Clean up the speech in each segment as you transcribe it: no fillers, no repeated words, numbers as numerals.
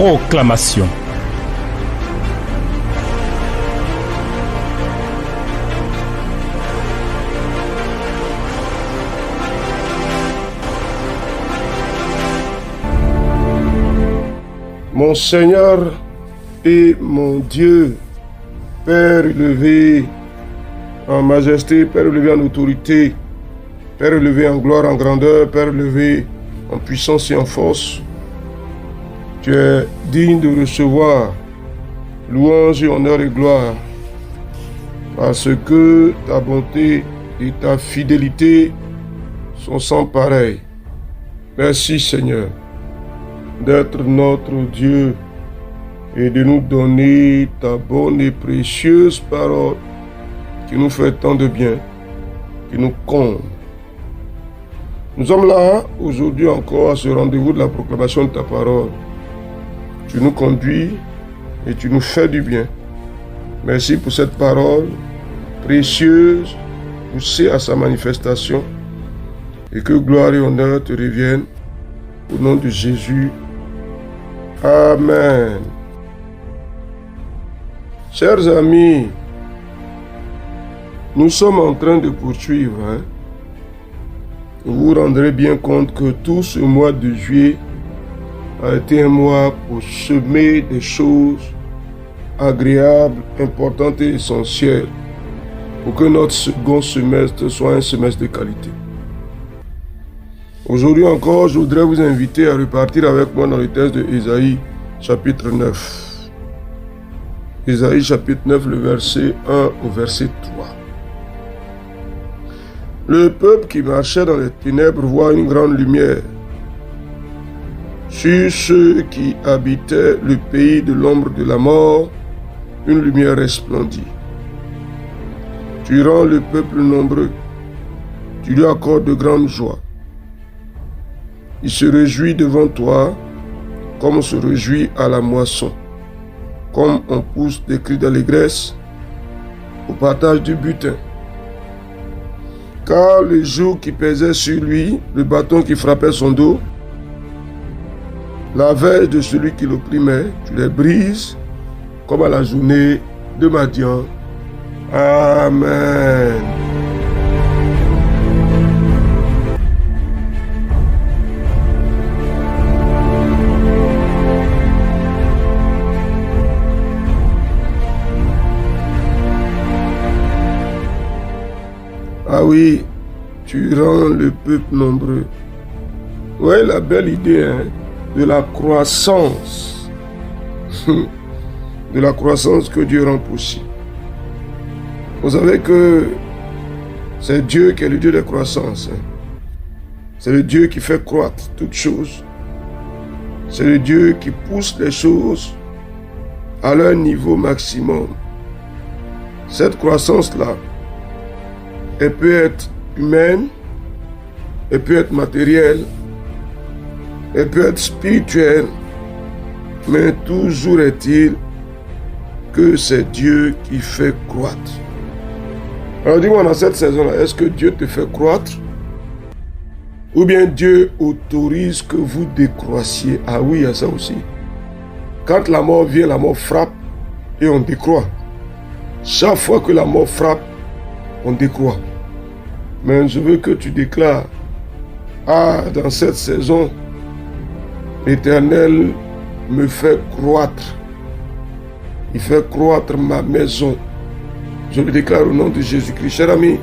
Proclamation. Mon Seigneur et mon Dieu, Père élevé en majesté, Père élevé en autorité, Père élevé en gloire, en grandeur, Père élevé en puissance et en force, tu es digne de recevoir louange et honneur et gloire, parce que ta bonté et ta fidélité sont sans pareil. Merci Seigneur d'être notre Dieu et de nous donner ta bonne et précieuse parole qui nous fait tant de bien, qui nous comble. Nous sommes là aujourd'hui encore à ce rendez-vous de la proclamation de ta parole. Tu nous conduis et tu nous fais du bien. Merci pour cette parole précieuse, poussée à sa manifestation, et que gloire et honneur te reviennent au nom de Jésus. Amen. Chers amis, nous sommes en train de poursuivre. Vous vous rendrez bien compte que tout ce mois de juillet a été un mois pour semer des choses agréables, importantes et essentielles pour que notre second semestre soit un semestre de qualité. Aujourd'hui encore, je voudrais vous inviter à repartir avec moi dans le texte de Ésaïe, chapitre 9. Ésaïe, chapitre 9, le verset 1 au verset 3. Le peuple qui marchait dans les ténèbres voit une grande lumière. Sur ceux qui habitaient le pays de l'ombre de la mort, une lumière resplendit. Tu rends le peuple nombreux, tu lui accordes de grandes joies. Il se réjouit devant toi, comme on se réjouit à la moisson, comme on pousse des cris d'allégresse au partage du butin. Car le joug qui pesait sur lui, le bâton qui frappait son dos, la verge de celui qui l'opprimait, tu les brises, comme à la journée de Madian. Amen. Ah oui, tu rends le peuple nombreux. Ouais, la belle idée de la croissance. De la croissance que Dieu rend possible. Vous savez que c'est Dieu qui est le Dieu de croissance. C'est le Dieu qui fait croître toutes choses. C'est le Dieu qui pousse les choses à leur niveau maximum. Cette croissance-là, elle peut être humaine, elle peut être matérielle, elle peut être spirituelle, mais toujours est-il que c'est Dieu qui fait croître. Alors dis-moi, dans cette saison-là, est-ce que Dieu te fait croître? Ou bien Dieu autorise que vous décroissiez? Ah oui, il y a ça aussi. Quand la mort vient, la mort frappe et on décroît. Chaque fois que la mort frappe, on décroît. Mais je veux que tu déclares, dans cette saison, l'Éternel me fait croître. Il fait croître ma maison. Je le déclare au nom de Jésus-Christ. Cher ami,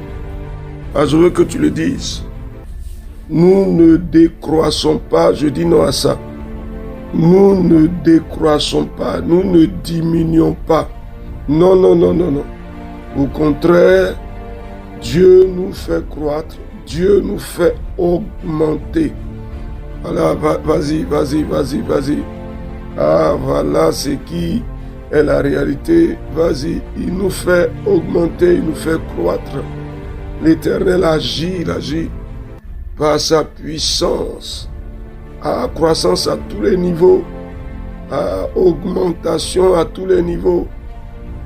je veux que tu le dises. Nous ne décroissons pas, je dis non à ça. Nous ne décroissons pas, nous ne diminuons pas. Non, non, non, non, non. Au contraire, Dieu nous fait croître, Dieu nous fait augmenter. Voilà, vas-y. Ah, voilà ce qui est la réalité. Vas-y, il nous fait augmenter, il nous fait croître. L'Éternel agit, il agit par sa puissance. Croissance à tous les niveaux, augmentation à tous les niveaux.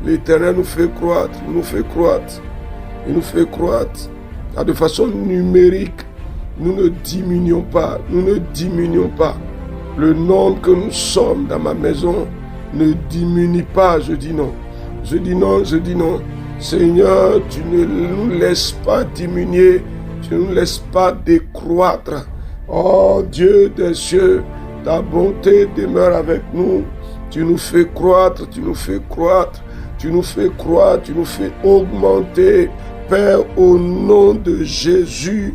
L'Éternel nous fait croître, il nous fait croître. Il nous fait croître de façon numérique. Nous ne diminuons pas. le nombre que nous sommes dans ma maison ne diminue pas. Je dis non. Je dis non, je dis non. Seigneur, tu ne nous laisses pas diminuer, tu ne nous laisses pas décroître. Oh Dieu des cieux, ta bonté demeure avec nous. Tu nous fais croître, tu nous fais croître, tu nous fais croître, tu nous fais augmenter. Père, au nom de Jésus,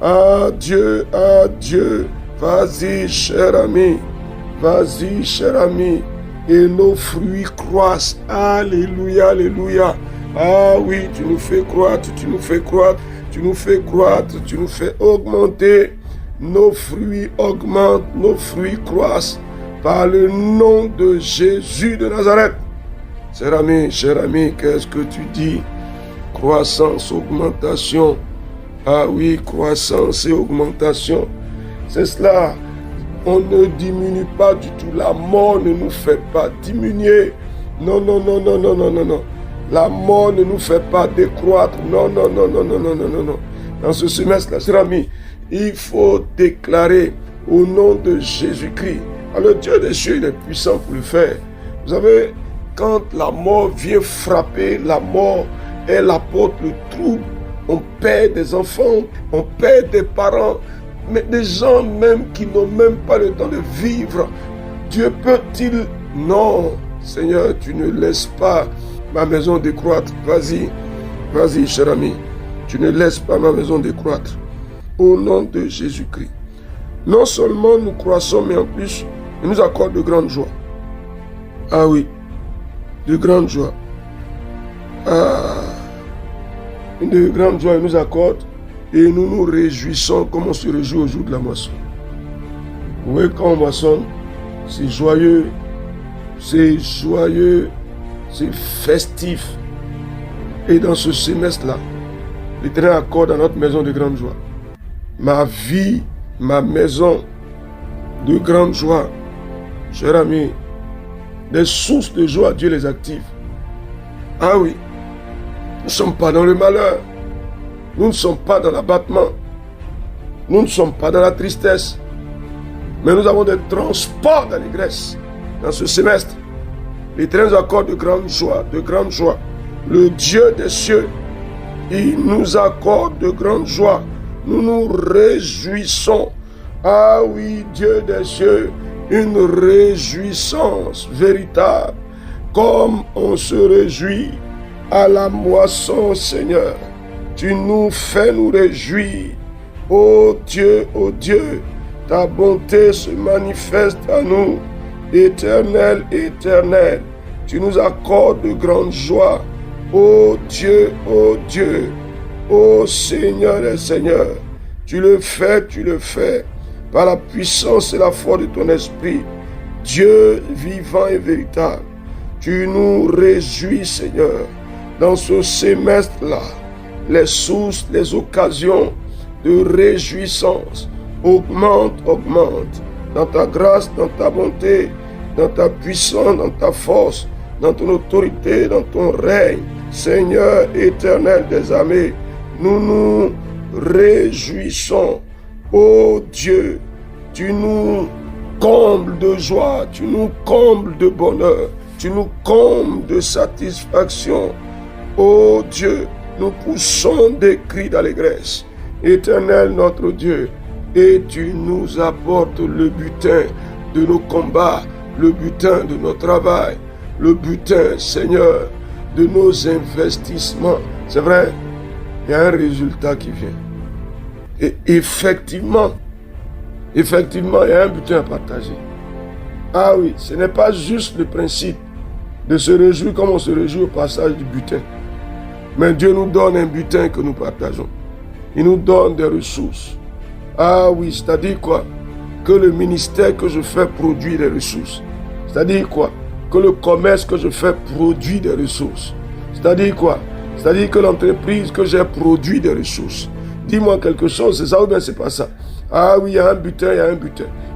adieu, adieu. Vas-y, cher ami, vas-y, cher ami. Et nos fruits croissent. Alléluia, alléluia. Ah oui, tu nous fais croître, tu nous fais croître, tu nous fais croître, tu nous fais augmenter. Nos fruits augmentent, nos fruits croissent. Par le nom de Jésus de Nazareth. Cher ami, qu'est-ce que tu dis? Croissance, augmentation. Ah oui, croissance et augmentation. C'est cela. On ne diminue pas du tout. La mort ne nous fait pas diminuer. Non, non, non, non, non, non, non, non. La mort ne nous fait pas décroître. Non, non, non, non, non, non, non, non, non. Dans ce semestre-là, cher ami, il faut déclarer au nom de Jésus-Christ. Alors Dieu des cieux, il est puissant pour le faire. Vous savez, quand la mort vient frapper, la mort, elle apporte le trouble. On perd des enfants, on perd des parents, mais des gens même qui n'ont même pas le temps de vivre. Dieu peut-il? Non, Seigneur, tu ne laisses pas ma maison décroître. Vas-y, vas-y, cher ami. Tu ne laisses pas ma maison décroître. Au nom de Jésus-Christ. Non seulement nous croissons, mais en plus, il nous accorde de grandes joies. Ah oui, de grandes joies. Ah, de grandes joies il nous accorde et nous nous réjouissons comme on se réjouit au jour de la moisson. Vous voyez, quand on moissonne, c'est joyeux, c'est festif. Et dans ce semestre-là, l'Éternel accorde à notre maison de grandes joies. Ma vie, ma maison, de grandes joies. Cher ami, des sources de joie, Dieu les active. Ah oui, nous ne sommes pas dans le malheur. Nous ne sommes pas dans l'abattement. Nous ne sommes pas dans la tristesse. Mais nous avons des transports d'allégresse dans ce semestre. L'Éternel nous accorde de grandes joies, de grandes joies. Le Dieu des cieux, il nous accorde de grandes joies. Nous nous réjouissons. Ah oui, Dieu des cieux, une réjouissance véritable, comme on se réjouit à la moisson, Seigneur. Tu nous fais nous réjouir. Oh Dieu, ta bonté se manifeste à nous. Éternel, éternel, tu nous accordes de grandes joies. Oh Dieu, oh Seigneur et Seigneur, tu le fais. Par la puissance et la force de ton esprit, Dieu vivant et véritable, tu nous réjouis, Seigneur, dans ce semestre-là. Les sources, les occasions de réjouissance augmentent. Dans ta grâce, dans ta bonté, dans ta puissance, dans ta force, dans ton autorité, dans ton règne. Seigneur éternel des armées, nous nous réjouissons. Oh Dieu, tu nous combles de joie, tu nous combles de bonheur, tu nous combles de satisfaction. Oh Dieu, nous poussons des cris d'allégresse. Éternel notre Dieu, et tu nous apportes le butin de nos combats, le butin de nos travail, le butin, Seigneur, de nos investissements. C'est vrai, il y a un résultat qui vient. Et effectivement, il y a un butin à partager. Ah oui, ce n'est pas juste le principe de se réjouir comme on se réjouit au passage du butin. Mais Dieu nous donne un butin que nous partageons. Il nous donne des ressources. Ah oui, c'est-à-dire quoi? Que le ministère que je fais produit des ressources. C'est-à-dire quoi? Que le commerce que je fais produit des ressources. C'est-à-dire quoi? C'est-à-dire que l'entreprise que j'ai produit des ressources. Dis-moi quelque chose, c'est ça ou bien c'est pas ça? Ah oui, il y a un butin.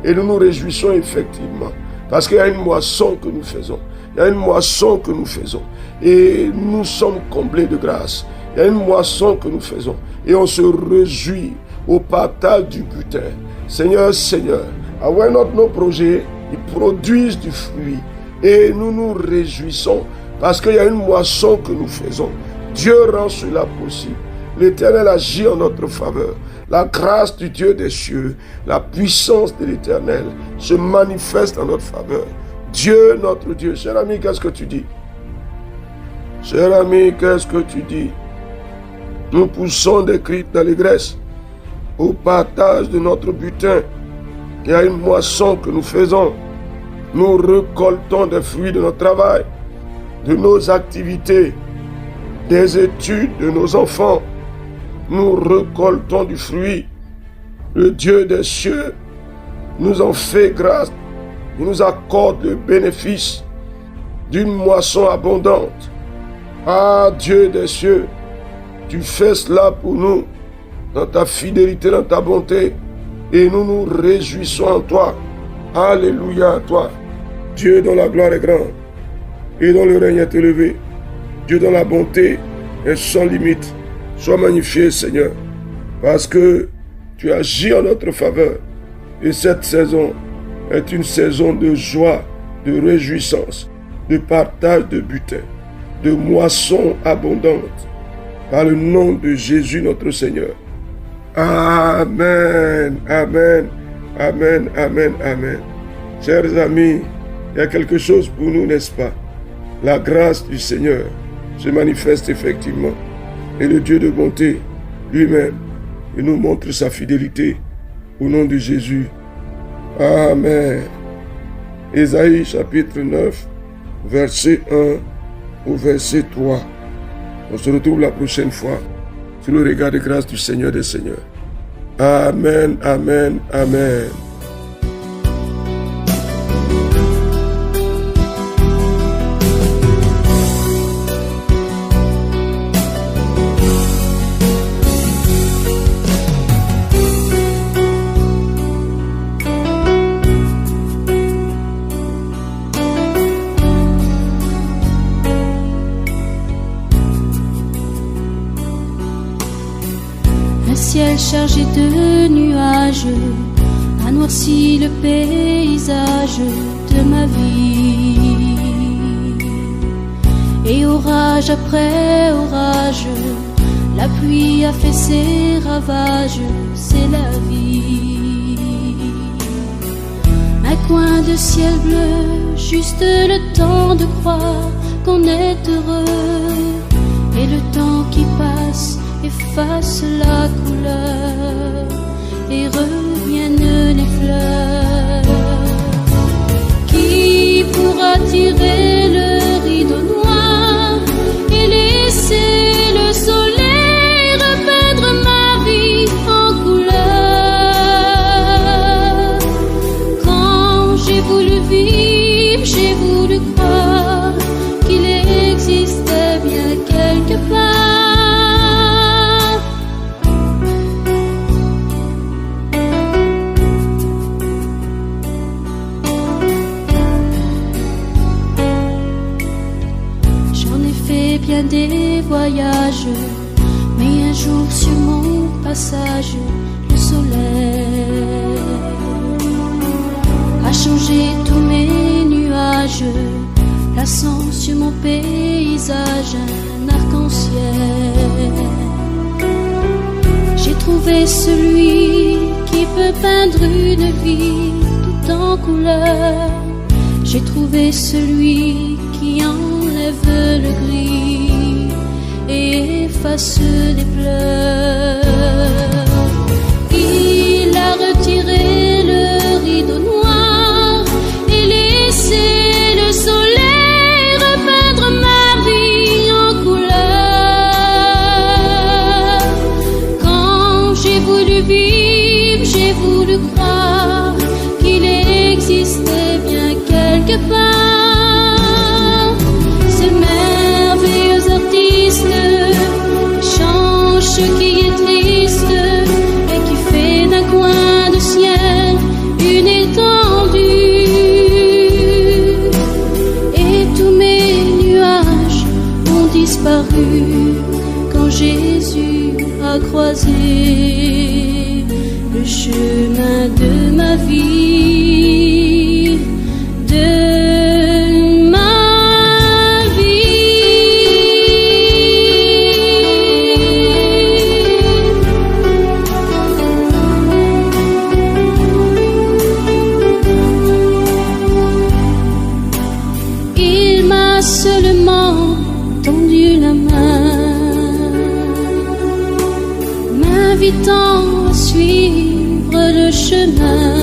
Et nous nous réjouissons effectivement. Parce qu'il y a une moisson que nous faisons. Et nous sommes comblés de grâce. Il y a une moisson que nous faisons. Et on se réjouit au partage du butin. Seigneur, nos projets, ils produisent du fruit. Et nous nous réjouissons parce qu'il y a une moisson que nous faisons. Dieu rend cela possible. L'Éternel agit en notre faveur. La grâce du Dieu des cieux, la puissance de l'Éternel se manifeste en notre faveur. Dieu, notre Dieu. Cher ami, qu'est-ce que tu dis? Cher ami, qu'est-ce que tu dis? Nous poussons des cris d'allégresse au partage de notre butin. Il y a une moisson que nous faisons. Nous récoltons des fruits de notre travail, de nos activités, des études de nos enfants. Nous récoltons du fruit. Le Dieu des cieux nous en fait grâce. Il nous accorde le bénéfice d'une moisson abondante. Ah, Dieu des cieux, tu fais cela pour nous, dans ta fidélité, dans ta bonté, et nous nous réjouissons en toi. Alléluia à toi. Dieu dont la gloire est grande, et dont le règne est élevé. Dieu dont la bonté est sans limite. Sois magnifié, Seigneur, parce que tu agis en notre faveur. Et cette saison est une saison de joie, de réjouissance, de partage de butin, de moisson abondante. Par le nom de Jésus notre Seigneur. Amen, amen, amen, amen, amen. Chers amis, il y a quelque chose pour nous, n'est-ce pas? La grâce du Seigneur se manifeste effectivement. Et le Dieu de bonté lui-même, il nous montre sa fidélité au nom de Jésus. Amen. Ésaïe chapitre 9, verset 1 au verset 3. On se retrouve la prochaine fois sous le regard de grâce du Seigneur des Seigneurs. Amen, amen, amen. Ciel chargé de nuages a noirci le paysage de ma vie. Et orage après orage, la pluie a fait ses ravages, c'est la vie. Un coin de ciel bleu, juste le temps de croire qu'on est heureux. Et le temps qui passe efface la couleur et reviennent les fleurs. Qui pourra tirer le rideau noir et laisser le soleil repeindre ma vie en couleur? Quand j'ai voulu vivre, j'ai voulu croire qu'il existait bien quelque part. Bien des voyages, mais un jour sur mon passage, le soleil a changé tous mes nuages, plaçant sur mon paysage un arc-en-ciel. J'ai trouvé celui qui peut peindre une vie tout en couleur. J'ai trouvé celui qui enlève le gris et efface les pleurs. Il a retiré le rideau noir et laissé le soleil repeindre ma vie en couleur. Quand j'ai voulu vivre, j'ai voulu croire qu'il existait bien quelque part. Ce merveilleux artiste change ce qui est triste chemin de ma vie, de ma Il m'a seulement tendu la main, m'invitant à suivre le chemin